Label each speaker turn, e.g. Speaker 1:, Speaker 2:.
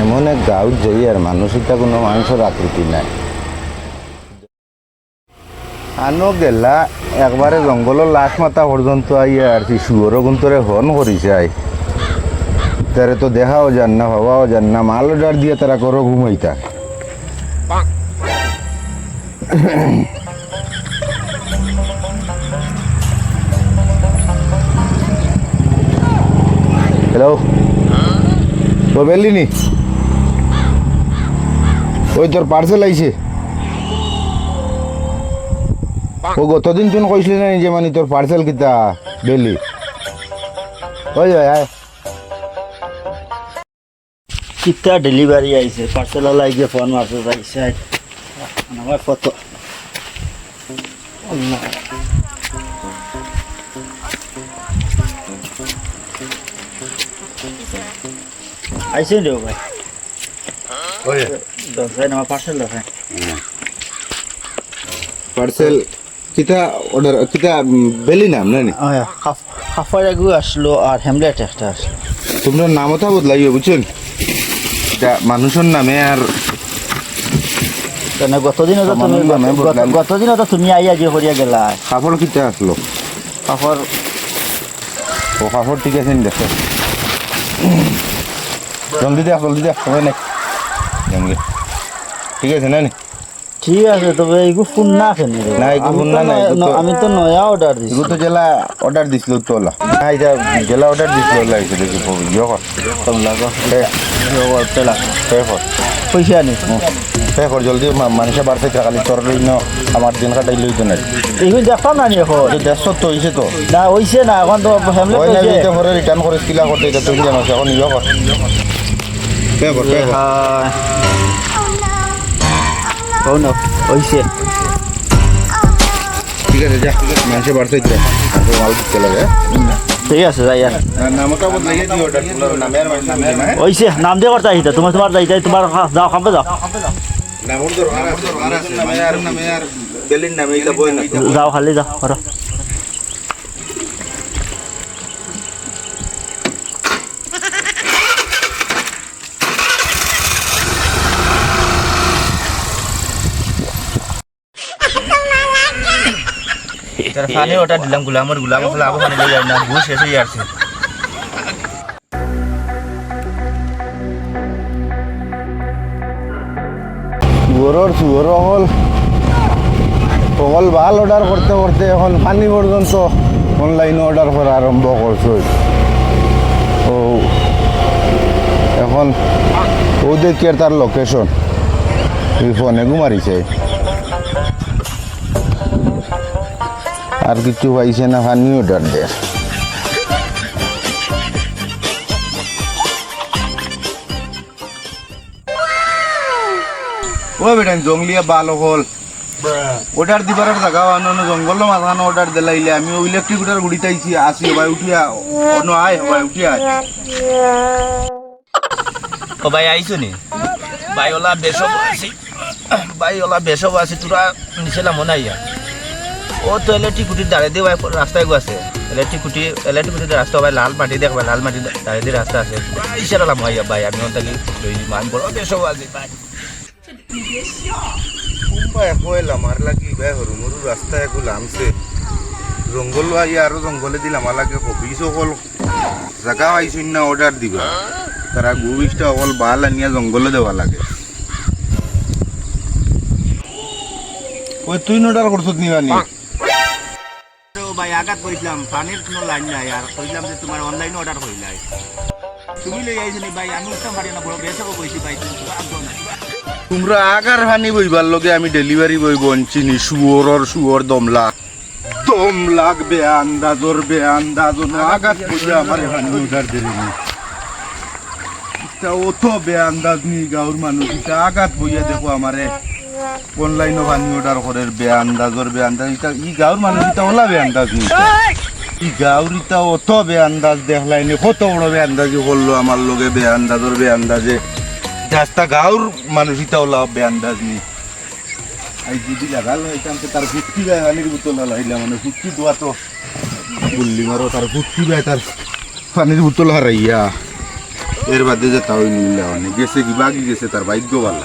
Speaker 1: এমন এক গাঁৱত যাই আর মানুষ এটা কোনো মানুষের আকৃতি নাই। আনো গেলা একবারে জঙ্গলের লাশ মাথা পর্যন্ত আইয়া আর কি শুয়োর গুন্তরে হন করিছে আই তারে তো দেখাও যান না, ভাবাও যান না, মাল অর্ডার দিয়ে তারা করো ঘুমাইতা। হ্যালো, ও বেলিনি, ওই তোর পার্সেল আইছে। ও গতদিন তুই কইসলি না যে মানে তোর পার্সেল কিতা বেলি ওই আয়
Speaker 2: কিতা ডেলিভারি আইছে পার্সেল লাগে ফোন মারতে যাইছে আমার ফটো আইছে রে ভাই
Speaker 1: ওই
Speaker 2: দরকার আমার পার্সেল দরকার
Speaker 1: পার্সেল কিতা অর্ডার কিতা বেলি নাম না নি
Speaker 2: খাফার আগু আসলো আর হ্যামলেট একটা আসলো।
Speaker 1: তোমরা নামটা বদলাইও বুঝছেন, এটা মানুষের নামে আর
Speaker 2: গতদিনও তো তুমি আইয়া যে করিয়া গেলা
Speaker 1: কাপড় কিতা আসলো।
Speaker 2: কাপড়
Speaker 1: ও কাপড় ঠিক আছে নি দেখো, জলদি দেখ সময় নেই জলদি ঠিক আছে না নি?
Speaker 2: ঠিক আছে, তবে এইগু ফোন না কেন
Speaker 1: না এগু ফোন না,
Speaker 2: আমি তো নয়া অর্ডার দিছি।
Speaker 1: এগু তো জেলা অর্ডার দিছিল তো ওলা না, এটা জেলা অর্ডার দিছিল ওলা এসে দেখি ইয়ে কর
Speaker 2: পয়সা নি
Speaker 1: পে কর জলদি, মানুষে বাড়তে খালি তোর আমার দিন কাটাই লইতো না।
Speaker 2: এইগুলো দেখতাম না নি এখন
Speaker 1: দেড়শো তো হয়েছে তো
Speaker 2: না হইছে না, এখন তো
Speaker 1: ওই না দিতে পরে রিটার্ন করে কিলা করতে এটা তুমি জানো, এখন ইয়ে কর পে কর
Speaker 2: হইছে
Speaker 1: ঠিক আছে যা, মানুষে বাড়তে মাল দিতে লাগে।
Speaker 2: ঠিক আছে যাই আর
Speaker 1: নামটা বদলাইয়ে দিও, অর্ডার নামে আর নামে
Speaker 2: হইছে নাম দিয়ে করতে আহিতা তোমার যাইতাই তোমার যাও খাবে যাও
Speaker 1: নামর দরকার আছে, নামে আর বেলিন নামে এটা বই না
Speaker 2: যাও খালি যাও করো।
Speaker 3: ফানে ওটা দিলাম গুলামের গুলাম আসলে আবু ফানে লই না ঘুষ শেষ হয়ে যাচ্ছে।
Speaker 1: শুয়োর সকল ভাল অর্ডার করতে করতে এখন পানি পর্যন্ত অনলাইনে অর্ডার করা আরম্ভ করছে। ও এখন ও দেখি আর তার লোকেশন এই ফোনে ঘুমারিছে আর কিছু পাইছে না, পানি অর্ডার দেয়। ও বেটা জঙ্গলিয়া ভালো হল অর্ডার দিবার জায়গা অন্য জঙ্গল মাঝখানে অর্ডার দিলাইলে আমি ইলেকট্রিক অর্ডার গুড়িতাইছি আসি ভাই উঠিয়া অন্য আয় ভাই উঠিয়া
Speaker 3: ও ভাই আইছো নি ভাই ওলা বেসব আছে, ভাই ওলা বেসব আছে তোরা নিছিলাম মনে আইয়া ও তো ইলেকট্রিক কুটির দাঁড়িয়ে দিয়ে ভাই রাস্তায় গো আছে ইলেকট্রিক কুটির রাস্তা ভাই লাল মাটি দেখ ভাই লাল মাটি দাঁড়িয়ে দিয়ে রাস্তা আছে ইশারালাম ভাইয়া ভাই আমি ওটাকে মান বড় বেসব আছে ভাই
Speaker 1: আমার লাগি ভাই হরু মরু রাস্তায় লামছে জঙ্গল আই আরো জঙ্গলে দিলাম লাগে কবি সকল জায়গা আইসুন না অর্ডার দিবা তারা গুবিসটা অকল বাল আনিয়া জঙ্গলে দেওয়া লাগে। ওই তুই অর্ডার করছত নিবানি
Speaker 3: ভাই আঘাত কইলাম পানির কোনো লাইন নাই আর কইলাম যে তোমার অনলাইনে অর্ডার কইলাই তুমি লই আইছো নি ভাই আমি উঠতে পারি না বড় বেসব কইছি ভাই তুমি আগ্রহ নাই
Speaker 1: তোমরা আগার হানি বইবার লগে আমি ডেলিভারি বই বঞ্চিনি শুয়োর দমলাক বে আন্দাজর আগাত বইয়া আমার হানি অর্ডার দিলেনি এটা অত বে আন্দাজ নি গাঁর মানুষ এটা আগাত বইয়া দেখো আমারে অনলাইনে হানি অর্ডার করে বে আন্দাজ এটা ই গাঁর মানুষ এটা ওলা বে আন্দাজ নি ই গাঁর এটা অত বে আন্দাজ দেখলাইনি কত বড় বে আন্দাজি করলো আমার লগে বে আন্দাজে রাস্তা গাঁর মানুষ এটা ওলা বে আন্দাজ নি আই যদি লাগাল হইতাম তার ফুটকি গায়ে পানির বোতল হারাইলা মানে ফুটকি দোয়া তো বললি মারো তার ফুটকি গায়ে তার পানির বোতল হারাইয়া এর বাদে যে তাও নিলে গেছে কি বাকি গেছে তার ভাগ্য ভালো